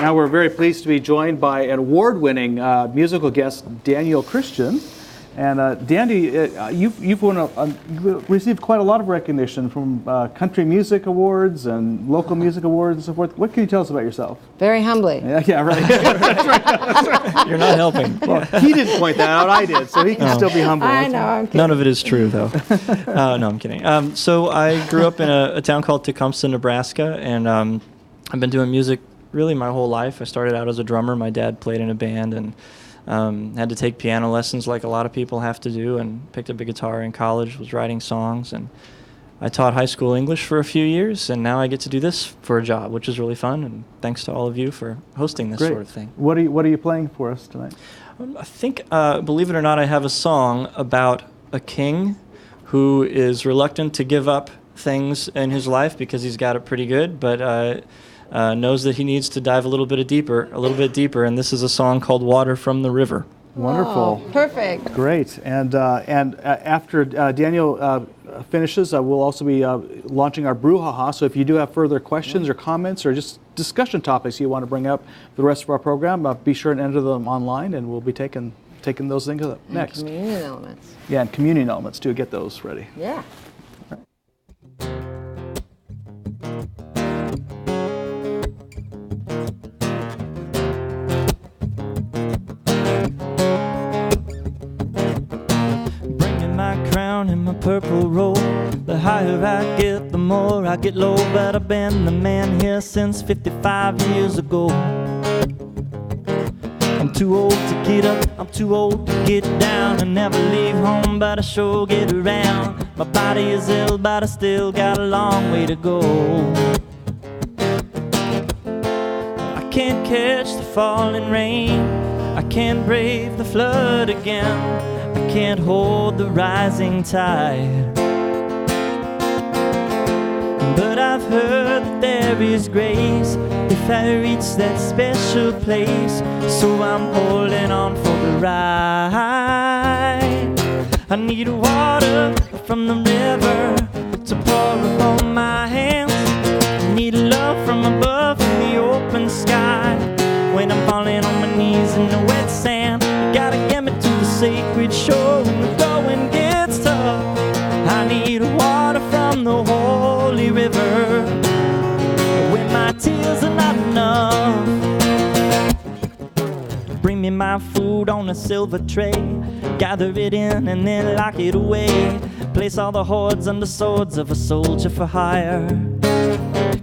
Now we're very pleased to be joined by an award-winning musical guest, Daniel Christian. And Danny, you've received quite a lot of recognition from country music awards and local music awards and so forth. What can you tell us about yourself? Very humbly. Yeah, right. That's right. You're not helping. Well, he didn't point that out, I did, so he can still be humble. I know, I'm kidding. None of it is true, though. No, I'm kidding. So I grew up in a town called Tecumseh, Nebraska, and I've been doing music really my whole life. I started out as a drummer. My dad played in a band and had to take piano lessons like a lot of people have to do, and picked up a guitar in college, was writing songs, and I taught high school English for a few years, and now I get to do this for a job, which is really fun, and thanks to all of you for hosting this sort of thing. What are you playing for us tonight? I think, believe it or not, I have a song about a king who is reluctant to give up things in his life because he's got it pretty good, but knows that he needs to dive a little bit deeper, and this is a song called "Water from the River." Wonderful. Oh, perfect. Great. And after Daniel finishes, we'll also be launching our brouhaha. So if you do have further questions or comments or just discussion topics you want to bring up for the rest of our program, be sure and enter them online, and we'll be taking those things up next. And communion elements. Yeah, and communion elements too. Get those ready. Yeah. In my purple robe, the higher I get, the more I get low. But I've been the man here since 55 years ago. I'm too old to get up, I'm too old to get down, and never leave home, but I sure get around. My body is ill, but I still got a long way to go. I can't catch the falling rain, I can't brave the flood again, I can't hold the rising tide. But I've heard that there is grace if I reach that special place, so I'm holding on for the ride. I need water from the river to pour upon my hands. I need love from above in the open sky. When I'm falling on my knees in the wet sand, you gotta get me to the sacred shore when the going gets tough. I need water from the holy river when my tears are not enough. Bring me my food on a silver tray, gather it in and then lock it away. Place all the hoards under swords of a soldier for hire.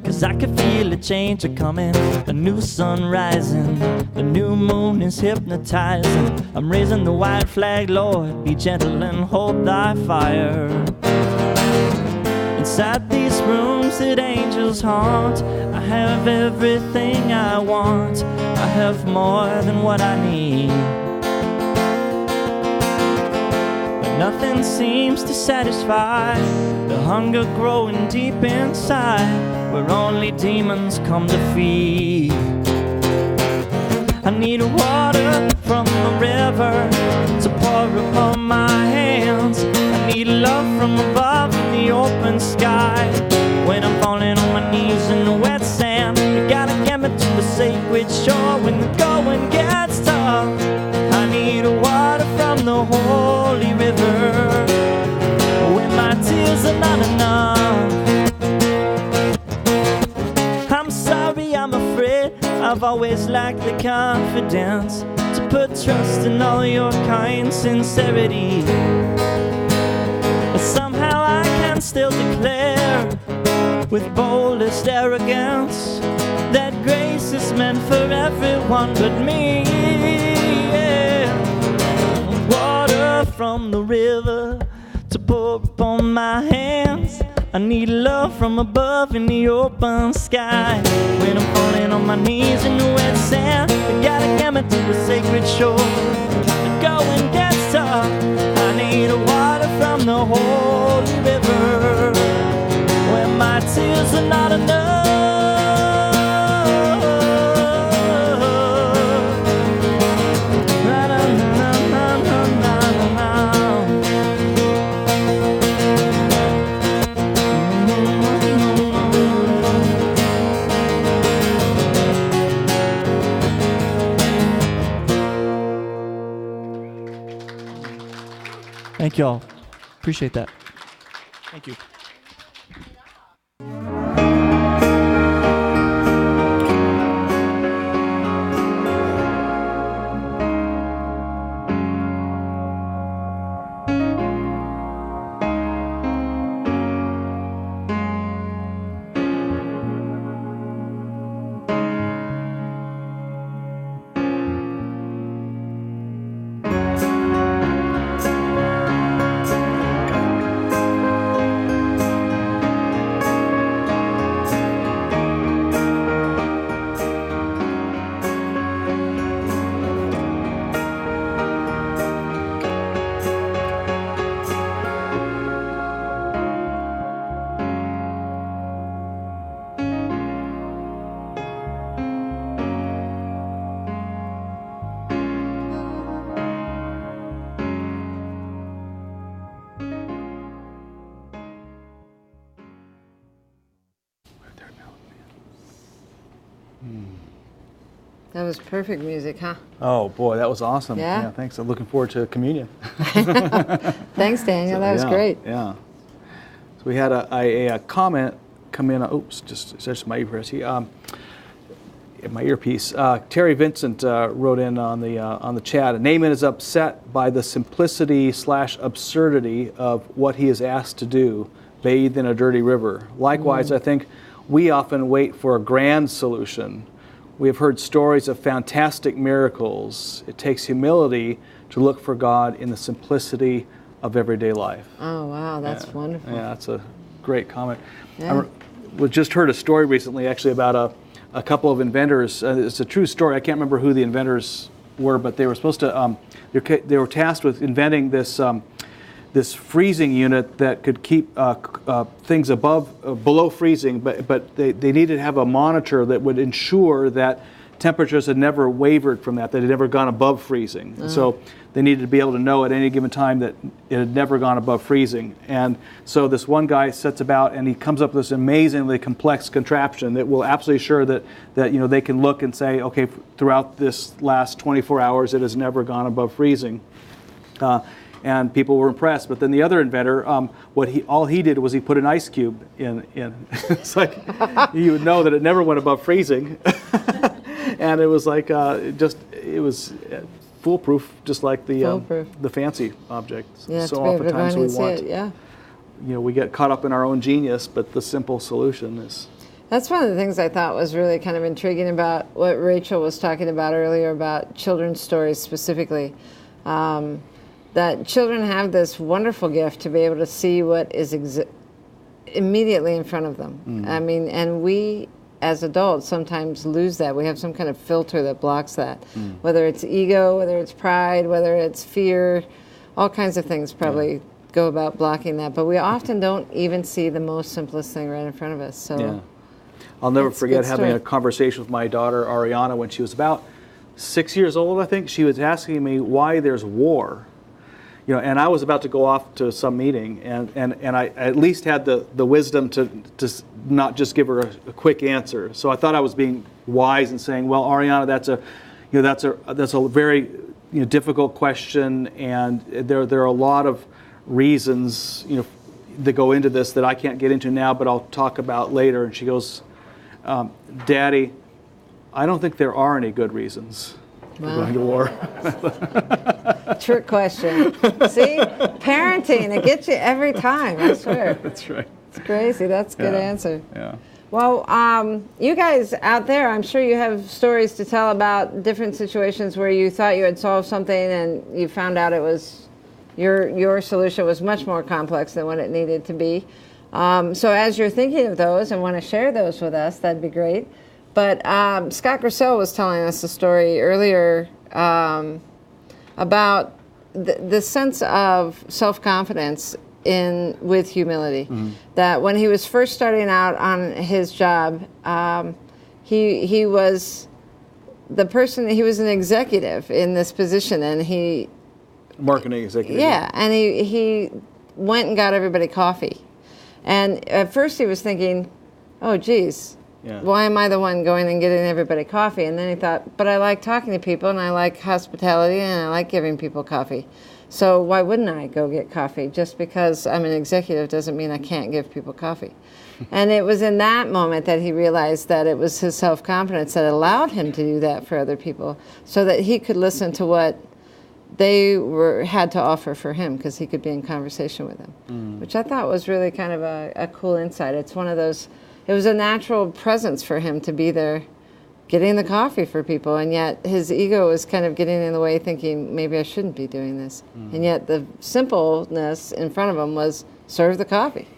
'Cause I can feel a change a-coming, a new sun rising, the new moon is hypnotizing. I'm raising the white flag, Lord, be gentle and hold thy fire. Inside these rooms that angels haunt, I have everything I want, I have more than what I need. But nothing seems to satisfy the hunger growing deep inside, where only demons come to feed. I need water from the river to pour upon my hands. I need love from above in the open sky. When I'm falling on my knees in the wet sand, you gotta get me to the sacred shore when the going gets tough. I need water from the holy river when my tears are not enough. I'm sorry, I'm afraid, I've always lacked the confidence to put trust in all your kind sincerity. But somehow I can still declare with boldest arrogance that grace is meant for everyone but me. Yeah. Water from the river to pour upon my hands. I need love from above in the open sky. When I'm falling on my knees in the wet sand, I gotta get me to the sacred shore. The going gets tough. I need water from the holy river when my tears are not enough. Thank y'all. Appreciate that. Thank you. That was perfect music, huh? Oh boy, that was awesome. Yeah? Thanks. I'm looking forward to communion. Thanks, Daniel. That was Yeah, great. Yeah. So we had a comment come in. Oops, just my earpiece. My earpiece. Terry Vincent wrote in on the chat. Naaman is upset by the simplicity / absurdity of what he is asked to do, bathed in a dirty river. Likewise, I think we often wait for a grand solution. We have heard stories of fantastic miracles. It takes humility to look for God in the simplicity of everyday life. Oh, wow, that's wonderful. Yeah, that's a great comment. Yeah. We just heard a story recently, actually, about a couple of inventors. It's a true story. I can't remember who the inventors were, but they were supposed to. They were tasked with inventing this freezing unit that could keep things below freezing, but they needed to have a monitor that would ensure that temperatures had never wavered from that had never gone above freezing. So they needed to be able to know at any given time that it had never gone above freezing. And so this one guy sets about and he comes up with this amazingly complex contraption that will absolutely assure that they can look and say, okay, throughout this last 24 hours it has never gone above freezing. And people were impressed. But then the other inventor, all he did was he put an ice cube in. It's like you would know that it never went above freezing, and it was like it was foolproof, just like the fancy objects. Yeah, so to be able to go oftentimes in we and see want, it, yeah. We get caught up in our own genius, but the simple solution is. That's one of the things I thought was really kind of intriguing about what Rachel was talking about earlier about children's stories specifically. That children have this wonderful gift to be able to see what is immediately in front of them. Mm-hmm. I mean, and we as adults sometimes lose that. We have some kind of filter that blocks that. Whether it's ego, whether it's pride, whether it's fear, all kinds of things probably go about blocking that. But we often don't even see the most simplest thing right in front of us. So Yeah. I'll never It's forget good having story. a conversation with my daughter Ariana when she was about 6 years old, I think. She was asking me why there's war. And I was about to go off to some meeting, and I at least had the wisdom to not just give her a quick answer. So I thought I was being wise and saying, well, Ariana, that's a very difficult question, and there are a lot of reasons that go into this that I can't get into now, but I'll talk about later. And she goes, Daddy, I don't think there are any good reasons for going to war. trick question. See, parenting, it gets you every time, I swear. That's right. It's crazy. That's a good answer. Yeah. Well, you guys out there, I'm sure you have stories to tell about different situations where you thought you had solved something and you found out it was your solution was much more complex than what it needed to be. So as you're thinking of those and want to share those with us, that'd be great. But Scott Grissell was telling us a story earlier about the sense of self-confidence with humility. Mm-hmm. That when he was first starting out on his job, he was the person. He was an executive in this position, and marketing executive. Yeah, and he went and got everybody coffee, and at first he was thinking, "Oh, geez." Yeah. Why am I the one going and getting everybody coffee? And then he thought, but I like talking to people, and I like hospitality, and I like giving people coffee. So why wouldn't I go get coffee? Just because I'm an executive doesn't mean I can't give people coffee. And it was in that moment that he realized that it was his self-confidence that allowed him to do that for other people, so that he could listen to what they had to offer for him, because he could be in conversation with them, which I thought was really kind of a cool insight. It's one of those, it was a natural presence for him to be there getting the coffee for people, and yet his ego was kind of getting in the way, thinking maybe I shouldn't be doing this. And yet the simpleness in front of him was serve the coffee.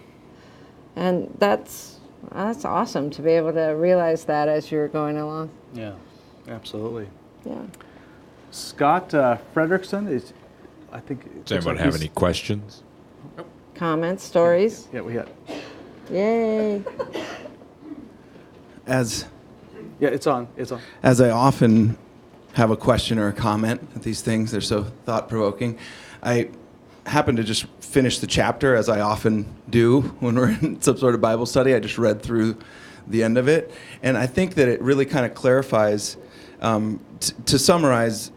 And that's awesome to be able to realize that as you're going along. Yeah, absolutely. Yeah. Scott Frederickson is, I think. Does anyone have any questions? Comments, stories? Yeah, we had. Yay. Yeah, it's on. It's on. As I often have a question or a comment at these things, they're so thought-provoking. I happened to just finish the chapter, as I often do when we're in some sort of Bible study. I just read through the end of it, and I think that it really kind of clarifies. To summarize,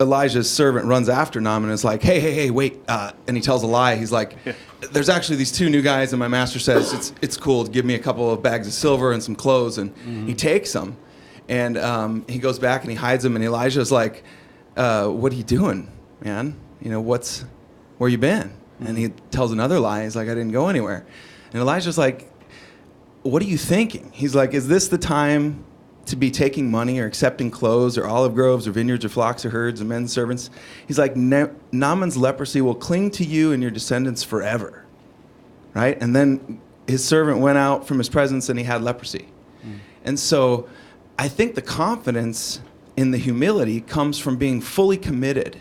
Elijah's servant runs after Naaman and is like, hey, wait, and he tells a lie. He's like, there's actually these two new guys, and my master says it's cool to give me a couple of bags of silver and some clothes, and he takes them, and he goes back and he hides them, and Elijah's like, what are you doing, man? You know, where you been? And he tells another lie. He's like, I didn't go anywhere. And Elijah's like, what are you thinking? He's like, is this the time to be taking money or accepting clothes or olive groves or vineyards or flocks or herds and men servants? He's like, Naaman's leprosy will cling to you and your descendants forever, right? And then his servant went out from his presence and he had leprosy. And so I think the confidence in the humility comes from being fully committed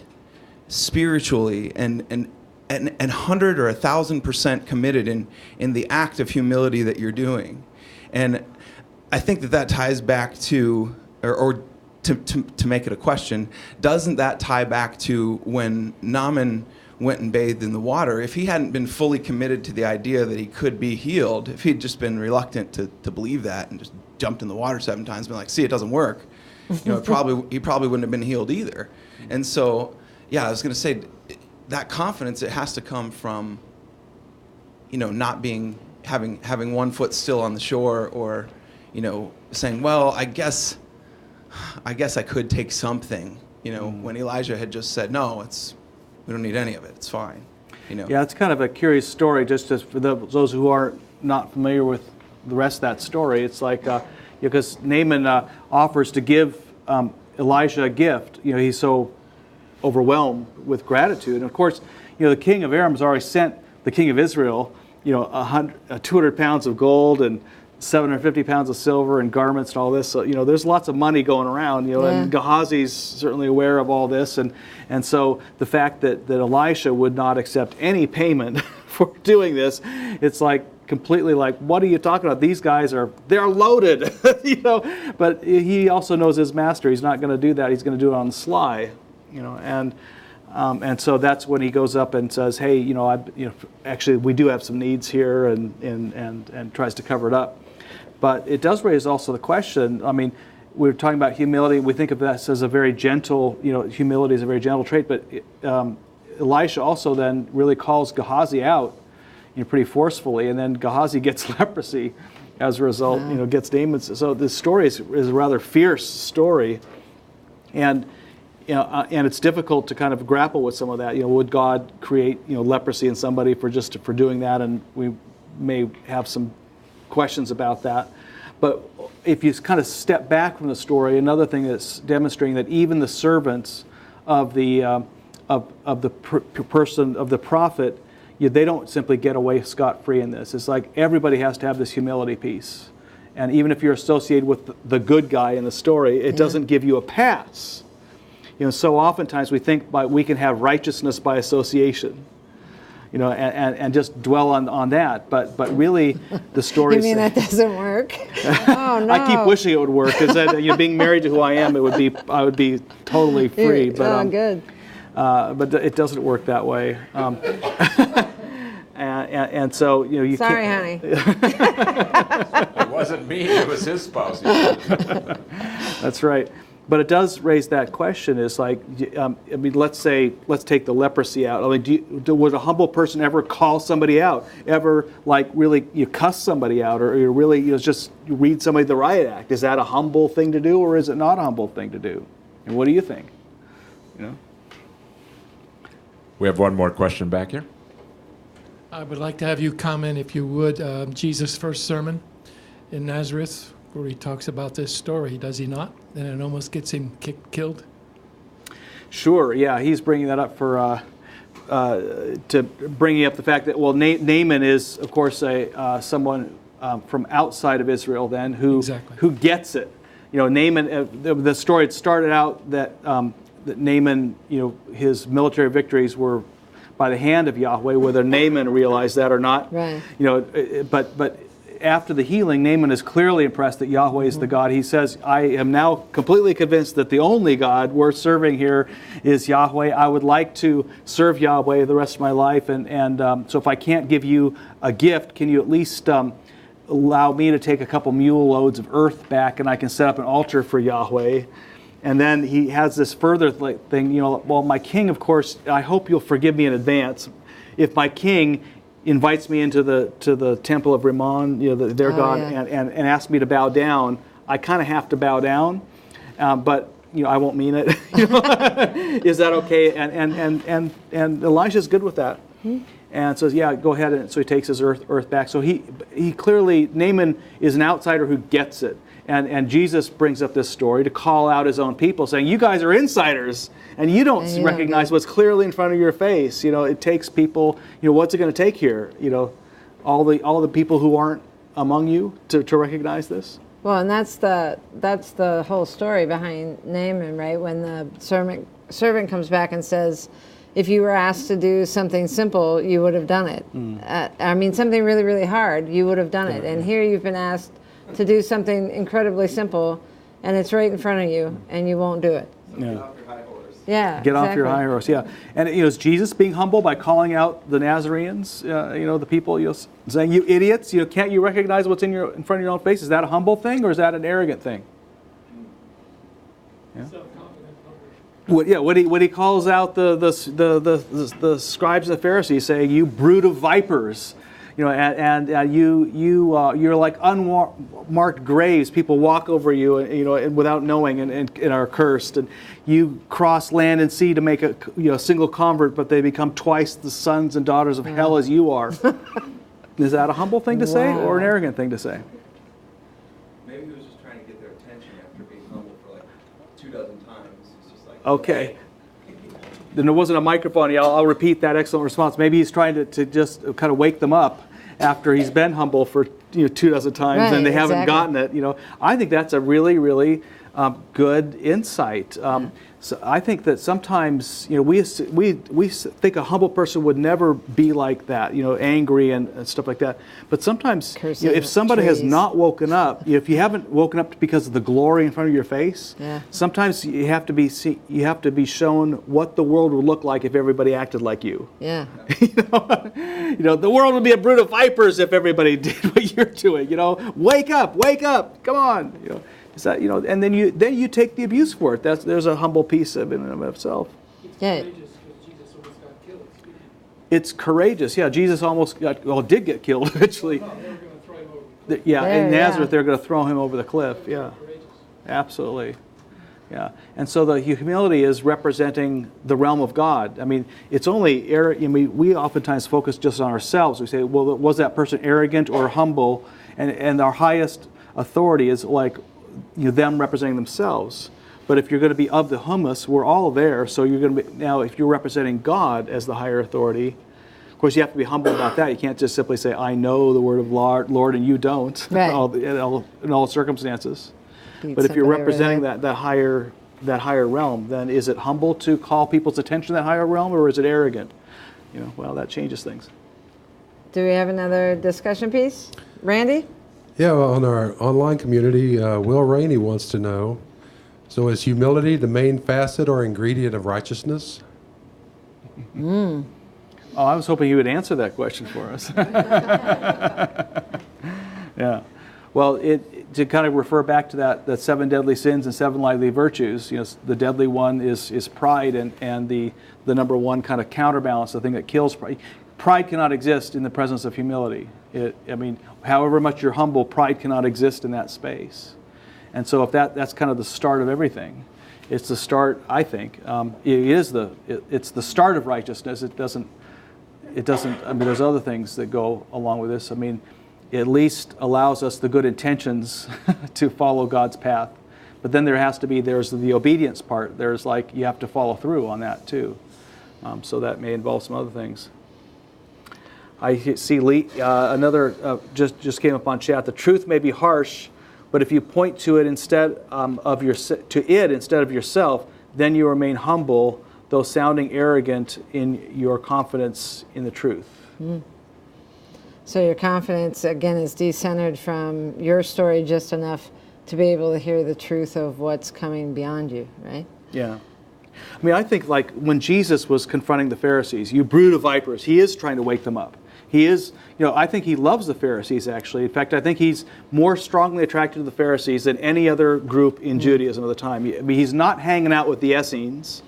spiritually and 100 or 1,000% committed in the act of humility that you're doing. And I think that ties back to, or to make it a question, doesn't that tie back to when Naaman went and bathed in the water? If he hadn't been fully committed to the idea that he could be healed, if he'd just been reluctant to believe that and just jumped in the water 7 times and been like, see, it doesn't work, you know, he probably wouldn't have been healed either. And so, yeah, I was going to say, that confidence, it has to come from, you know, not having one foot still on the shore, or, you know, saying, well, I guess I could take something, you know, when Elijah had just said, no, we don't need any of it, it's fine, you know. Yeah, it's kind of a curious story, just for those who are not familiar with the rest of that story. It's like, because Naaman offers to give Elijah a gift. You know, he's so overwhelmed with gratitude. And of course, you know, the king of Aram has already sent the king of Israel, you know, 200 pounds of gold and 750 pounds of silver and garments and all this. So, you know, there's lots of money going around, you know, and Gehazi's certainly aware of all this. And so the fact that Elisha would not accept any payment for doing this, it's like completely like, what are you talking about? These guys they're loaded, you know, but he also knows his master. He's not going to do that. He's going to do it on the sly, you know, and so that's when he goes up and says, hey, you know, actually we do have some needs here, and tries to cover it up. But it does raise also the question, I mean, we're talking about humility. We think of this as a very gentle, you know, humility is a very gentle trait, but Elisha also then really calls Gehazi out, you know, pretty forcefully, and then Gehazi gets leprosy as a result, you know, gets Naaman's. So this story is a rather fierce story, and you know, and it's difficult to kind of grapple with some of that. You know, would God create, you know, leprosy in somebody for doing that? And we may have some questions about that. But if you kind of step back from the story, another thing that's demonstrating that even the servants of the person of the prophet, they don't simply get away scot-free in this. It's like everybody has to have this humility piece, and even if you're associated with the good guy in the story, it doesn't give you a pass. You know, so oftentimes we think we can have righteousness by association, you know, and just dwell on that. But really, the story. You mean that doesn't work? Oh no! I keep wishing it would work, because you know, being married to who I am, I would be totally free. But good. But it doesn't work that way. And so, you know, you Sorry, can't. honey. It wasn't me, it was his spouse. That's right. But it does raise that question. Is like, I mean, let's take the leprosy out. I mean, would a humble person ever call somebody out? Ever like really you cuss somebody out, or you really just read somebody the riot act? Is that a humble thing to do, or is it not a humble thing to do? And what do you think? We have one more question back here. I would like to have you comment, if you would, Jesus' first sermon in Nazareth, where he talks about this story, does he not? And it almost gets him killed. Sure. Yeah, he's bringing that up for to bringing up the fact that Naaman is, of course, someone from outside of Israel then who gets it. Naaman. The story had started out that Naaman, his military victories were by the hand of Yahweh, whether Naaman realized that or not. Right. But after the healing, Naaman is clearly impressed that Yahweh is the God. He says, I am now completely convinced that the only God worth serving here is Yahweh. I would like to serve Yahweh the rest of my life. And so if I can't give you a gift, can you at least allow me to take a couple mule loads of earth back, and I can set up an altar for Yahweh? And then he has this further thing, well, my king, of course, I hope you'll forgive me in advance. If my king invites me into the temple of Rimmon, their god, and asks me to bow down, I kind of have to bow down, but I won't mean it. Is that okay? And Elisha's good with that, and says, yeah, go ahead. And so he takes his earth back. So he clearly, Naaman is an outsider who gets it. And Jesus brings up this story to call out his own people, saying, you guys are insiders, and you don't recognize what's clearly in front of your face. It takes people, what's it going to take here? All the people who aren't among you to recognize this? Well, and that's the whole story behind Naaman, right? When the servant comes back and says, if you were asked to do something simple, you would have done it. Something really, really hard, you would have done it. And here you've been asked to do something incredibly simple, and it's right in front of you, and you won't do it. So get off your high horse. Yeah, get off your high horse. Yeah, and is Jesus being humble by calling out the Nazarenes? The people, saying, "You idiots! Can't you recognize what's in front of your own face?" Is that a humble thing, or is that an arrogant thing? Yeah. What he calls out the scribes and the Pharisees, saying, "You brood of vipers." And you're like unmarked graves. People walk over you, and without knowing, and are cursed. And you cross land and sea to make a single convert, but they become twice the sons and daughters of hell as you are. Is that a humble thing to say, or an arrogant thing to say? Maybe he was just trying to get their attention after being humble for like 24 times. It's just like, okay. Then there wasn't a microphone. I'll repeat that excellent response. Maybe he's trying to just kind of wake them up after he's been humble for 24 times, and they haven't gotten it. I think that's a really, really good insight. So I think that sometimes we think a humble person would never be like that, angry and stuff like that. But sometimes if somebody has not woken up, if you haven't woken up because of the glory in front of your face, sometimes you have to be shown what the world would look like if everybody acted like you. Yeah. The world would be a brood of vipers if everybody did what you're doing. Wake up, come on. Is that, and then you take the abuse for it. There's a humble piece of it in and of itself. Yeah. It's courageous. Yeah, Jesus almost did get killed eventually. In Nazareth they're going to throw him over the cliff. Yeah, absolutely. Yeah, and so the humility is representing the realm of God. I mean, it's only we oftentimes focus just on ourselves. We say, well, was that person arrogant or humble? And our highest authority is like them representing themselves. But if you're going to be of the hummus, we're all there. So you're going to be, now if you're representing God as the higher authority, of course you have to be humble about that. You can't just simply say, I know the word of Lord and you don't, right. in all circumstances. But if you're representing that higher realm, then is it humble to call people's attention to that higher realm, or is it arrogant? Well, that changes things. Do we have another discussion piece? Randy? Yeah, well, on our online community, Will Rainey wants to know, so is humility the main facet or ingredient of righteousness? Oh, I was hoping you would answer that question for us. Yeah. Well, to kind of refer back to that 7 deadly sins and 7 lively virtues, the deadly one is pride, and the number one kind of counterbalance, the thing that kills pride. Pride cannot exist in the presence of humility. However much you're humble, pride cannot exist in that space. And so if that's kind of the start of everything. It's the start, I think. It's the start of righteousness. It doesn't, there's other things that go along with this. It at least allows us the good intentions to follow God's path. But then there's the obedience part. There's you have to follow through on that too. So that may involve some other things. I see Lee, another just came up on chat. The truth may be harsh, but if you point to it instead of yourself, then you remain humble, though sounding arrogant in your confidence in the truth. Mm. So your confidence, again, is decentered from your story just enough to be able to hear the truth of what's coming beyond you, right? Yeah. I think when Jesus was confronting the Pharisees, you brood of vipers, he is trying to wake them up. He is, I think he loves the Pharisees, actually. In fact, I think he's more strongly attracted to the Pharisees than any other group in Judaism at the time. He's not hanging out with the Essenes.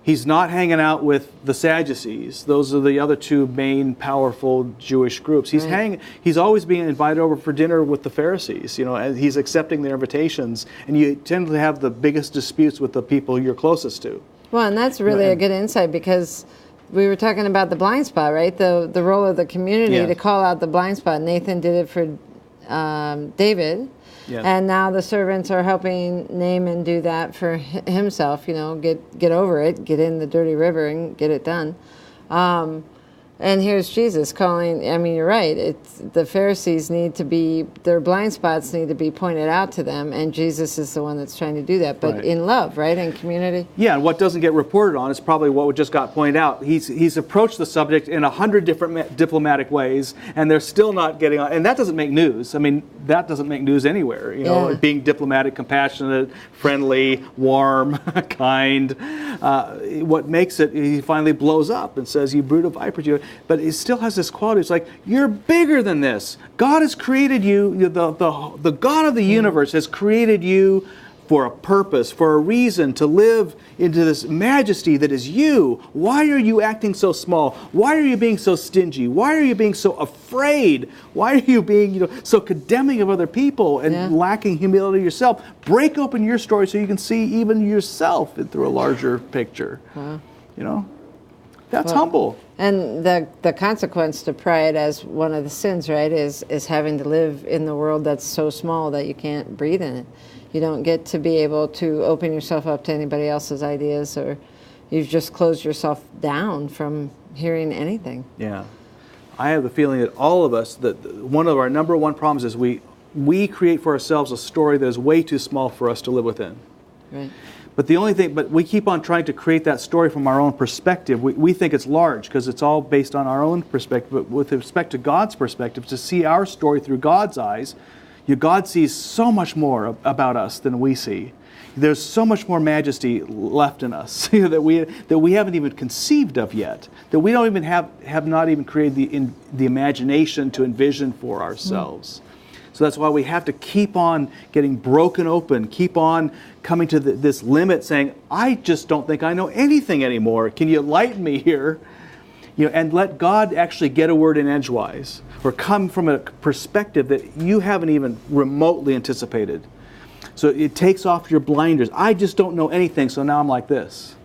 He's not hanging out with the Sadducees. Those are the other two main powerful Jewish groups. He's always being invited over for dinner with the Pharisees, and he's accepting their invitations. And you tend to have the biggest disputes with the people you're closest to. Well, and that's really a good insight, because we were talking about the blind spot, right? The role of the community to call out the blind spot. Nathan did it for David. Yes. And now the servants are helping Naaman do that for himself, get over it, get in the dirty river and get it done. And here's Jesus calling, you're right, the Pharisees their blind spots need to be pointed out to them, and Jesus is the one that's trying to do that, but in love, right, in community? Yeah, and what doesn't get reported on is probably what just got pointed out. He's approached the subject in 100 different diplomatic ways, and they're still not getting on, and that doesn't make news. That doesn't make news anywhere, being diplomatic, compassionate, friendly, warm, kind. What makes it, he finally blows up and says, you brood of vipers, but it still has this quality. It's you're bigger than this. God has created you, the God of the universe has created you for a purpose, for a reason, to live into this majesty that is you. Why are you acting so small? Why are you being so stingy? Why are you being so afraid? Why are you being so condemning of other people and lacking humility yourself? Break open your story so you can see even yourself through a larger picture. Wow. That's humble. And the consequence to pride as one of the sins, right, is having to live in the world that's so small that you can't breathe in it. You don't get to be able to open yourself up to anybody else's ideas, or you've just closed yourself down from hearing anything. Yeah. I have the feeling that all of us, that one of our number one problems is we create for ourselves a story that is way too small for us to live within. Right. But we keep on trying to create that story from our own perspective. We think it's large because it's all based on our own perspective. But with respect to God's perspective, to see our story through God's eyes, God sees so much more about us than we see. There's so much more majesty left in us that we haven't even conceived of yet. That we don't even have not even created the imagination to envision for ourselves. So that's why we have to keep on getting broken open, keep on coming to this limit, saying, I just don't think I know anything anymore. Can you enlighten me here? And let God actually get a word in edgewise, or come from a perspective that you haven't even remotely anticipated. So it takes off your blinders. I just don't know anything, so now I'm like this.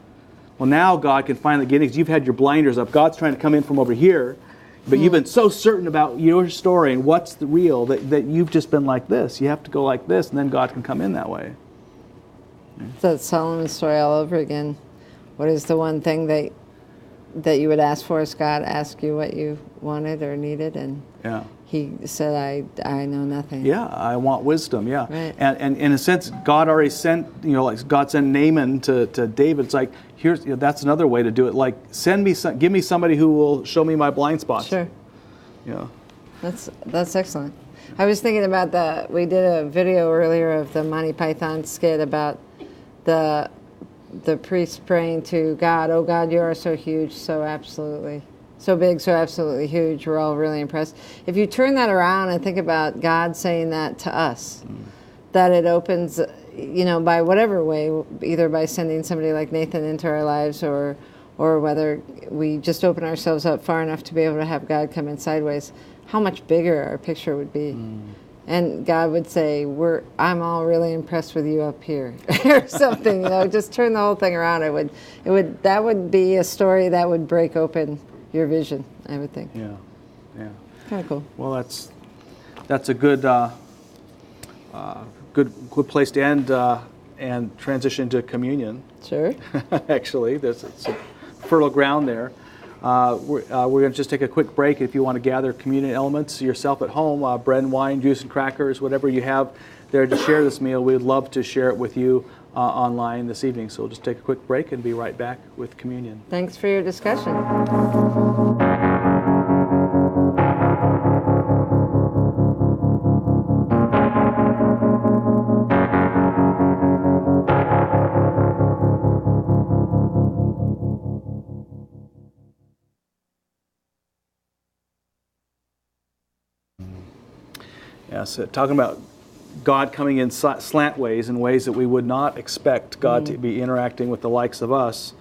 Well, now God can finally get in, because you've had your blinders up. God's trying to come in from over here, but you've been so certain about your story and what's the real that you've just been like this. You have to go like this, and then God can come in that way. It's that Solomon story all over again. What is the one thing that you would ask for as God asked you what you wanted or needed? And he said, I know nothing. Yeah, I want wisdom, yeah. Right. And in a sense, God already sent, like God sent Naaman to David. It's like, that's another way to do it. Like, give me somebody who will show me my blind spots. Sure. Yeah. That's excellent. I was thinking about we did a video earlier of the Monty Python skit about the priest praying to God, oh God, you are so huge, so absolutely so big, so absolutely huge. We're all really impressed. If you turn that around and think about God saying that to us, that it opens, by whatever way, either by sending somebody like Nathan into our lives, or whether we just open ourselves up far enough to be able to have God come in sideways, how much bigger our picture would be. And God would say, I'm all really impressed with you up here, or something. Just turn the whole thing around. That would be a story that would break open your vision, I would think. Yeah. Kind of cool. Well, that's a good good place to end and transition to communion. Sure. Actually, there's some fertile ground there. We're going to just take a quick break. If you want to gather communion elements yourself at home, bread and wine, juice and crackers, whatever you have there to share this meal, we'd love to share it with you online this evening. So we'll just take a quick break and be right back with communion. Thanks for your discussion. Yes, talking about God coming in slant ways, in ways that we would not expect God to be interacting with the likes of us,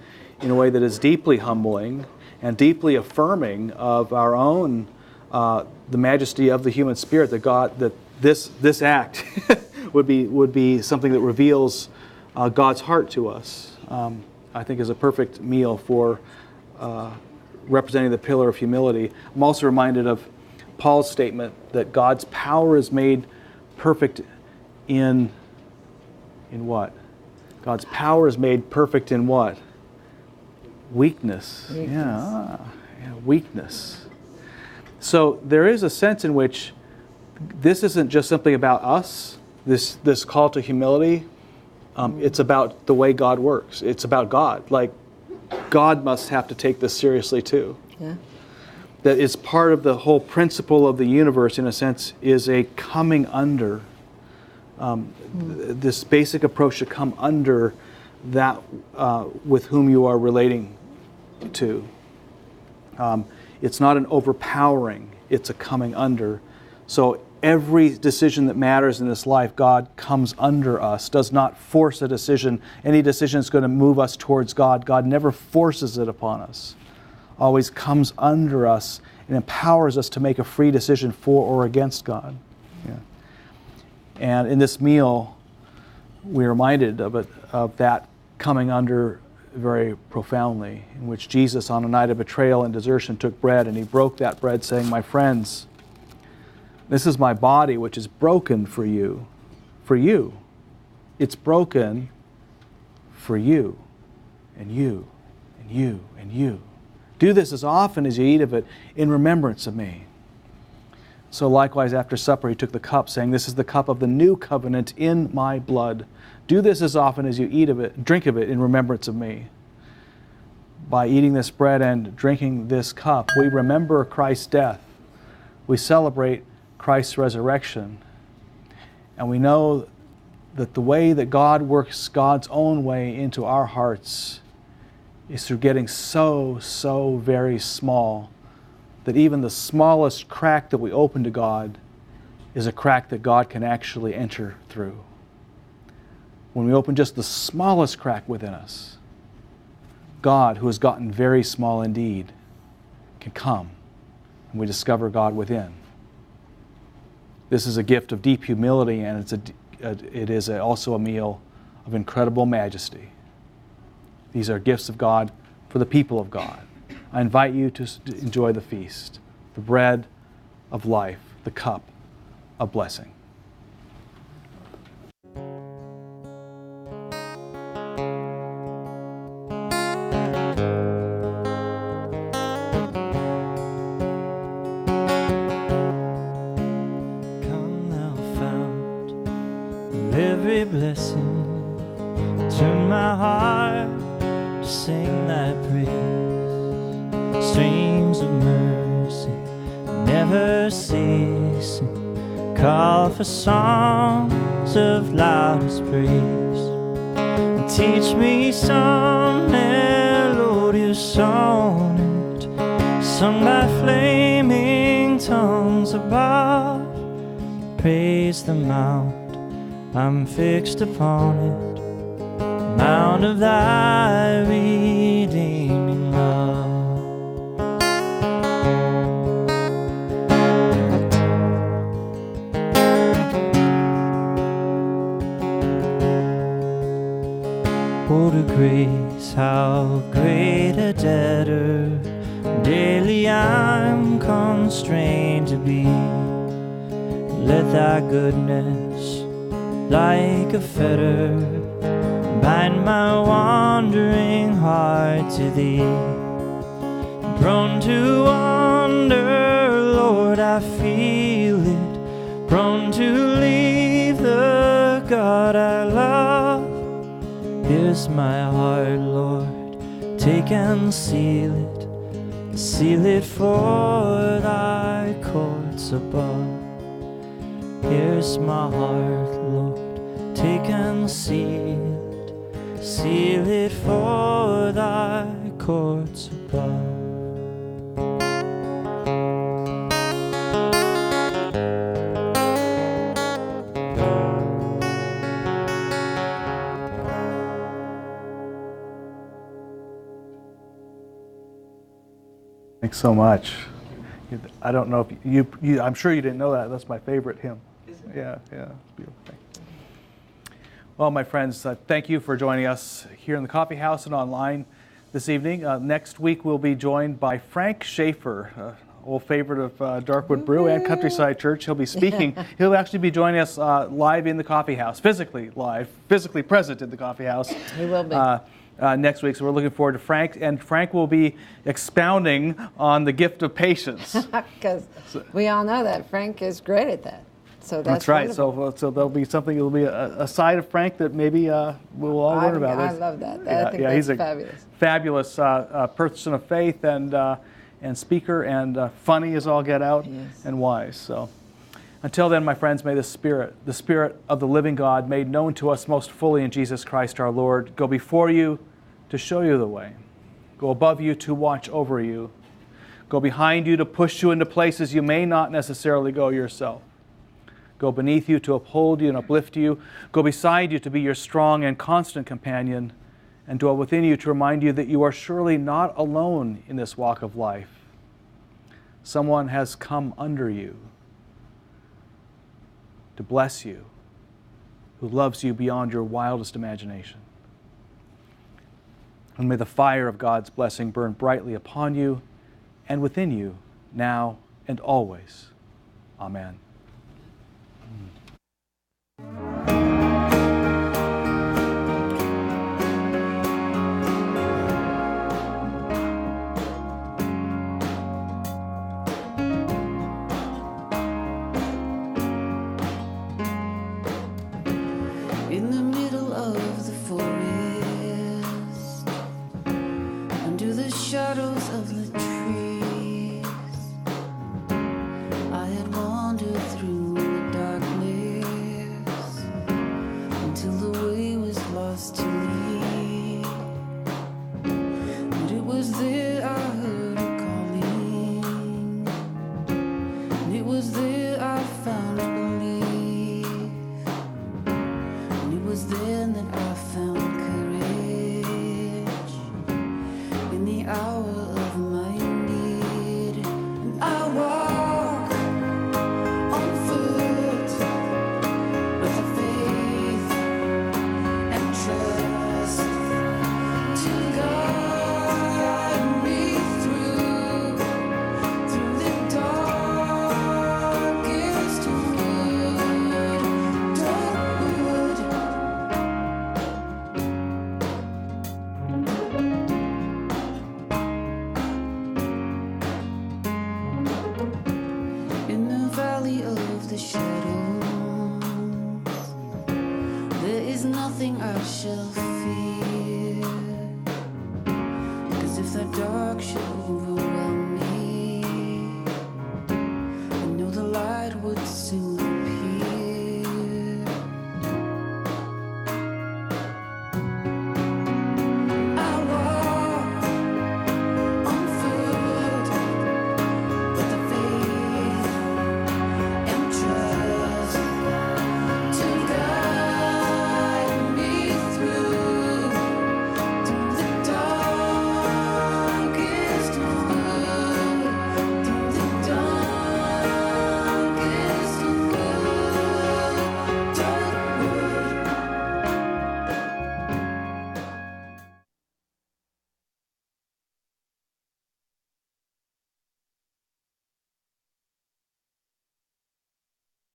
in a way that is deeply humbling and deeply affirming of our own, the majesty of the human spirit. That this act would be something that reveals God's heart to us. I think is a perfect meal for representing the pillar of humility. I'm also reminded of Paul's statement that God's power is made perfect in what? God's power is made perfect in what? Weakness. Yeah, weakness. So there is a sense in which this isn't just simply about us, this call to humility. It's about the way God works. It's about God. Like, God must have to take this seriously too. Yeah. That is part of the whole principle of the universe, in a sense, is a coming under. This basic approach to come under that with whom you are relating to. It's not an overpowering, it's a coming under. So every decision that matters in this life, God comes under us, does not force a decision. Any decision that's going to move us towards God, God never forces it upon us. Always comes under us and empowers us to make a free decision for or against God. Yeah. And in this meal, we're reminded of that coming under very profoundly, in which Jesus, on a night of betrayal and desertion, took bread, and he broke that bread, saying, "My friends, this is my body, which is broken for you. For you. It's broken for you, and you, and you, and you. Do this as often as you eat of it in remembrance of me." So likewise, after supper, he took the cup, saying, "This is the cup of the new covenant in my blood. Do this as often as you eat of it, drink of it in remembrance of me." By eating this bread and drinking this cup, we remember Christ's death. We celebrate Christ's resurrection. And we know that the way that God works God's own way into our hearts is through getting so very small that even the smallest crack that we open to God is a crack that God can actually enter through. When we open just the smallest crack within us, God, who has gotten very small indeed, can come, and we discover God within. This is a gift of deep humility, and it is also a meal of incredible majesty. These are gifts of God for the people of God. I invite you to enjoy the feast, the bread of life, the cup of blessing. Come thou fount of every blessing, turn my heart to sing thy praise. Streams of mercy never ceasing, call for songs of loudest praise. And teach me some melodious sonnet, sung by flaming tongues above. Praise the mount, I'm fixed upon it, mount of thy redeeming love. Oh, to grace, how great a debtor daily I'm constrained to be. Let thy goodness, like a fetter, bind my wandering heart to thee. Prone to wander, Lord, I feel it, prone to leave the God I love. Here's my heart, Lord, take and seal it for thy courts above. Here's my heart, Lord, take and seal it for thy courts above. Thanks so much. I don't know if you I'm sure you didn't know that. That's my favorite hymn. Yeah, beautiful. Well, my friends, thank you for joining us here in the Coffee House and online this evening. Next week, we'll be joined by Frank Schaefer, old favorite of Darkwood Brew and Countryside Church. He'll be speaking. He'll actually be joining us live in the Coffee House, physically present in the Coffee House. He will be. Next week, so we're looking forward to Frank, and Frank will be expounding on the gift of patience. Because we all know that Frank is great at that. So that's right. wonderful. So there'll be something. It'll be a side of Frank that maybe we'll all learn about. I love that. I think that's he's a fabulous. Fabulous person of faith and speaker and funny as all get out, Yes. and wise. So until then, my friends, may the Spirit of the living God, made known to us most fully in Jesus Christ our Lord, go before you to show you the way, go above you to watch over you, go behind you to push you into places you may not necessarily go yourself, go beneath you to uphold you and uplift you, go beside you to be your strong and constant companion, and dwell within you to remind you that you are surely not alone in this walk of life. Someone has come under you to bless you, who loves you beyond your wildest imagination. And may the fire of God's blessing burn brightly upon you and within you, now and always. Amen. In the middle of the forest, under the shadows of the trees, I had wandered through the darkness until the way was lost to me. But it was there I heard a calling, and it was there I found belief. And it was then that I found courage in the hour of my need. And I walk on foot with the faith and trust to guide me through the darkest wood, Darkwood. In the valley of the shadows, there is nothing I shall fear. 'Cause if the dark should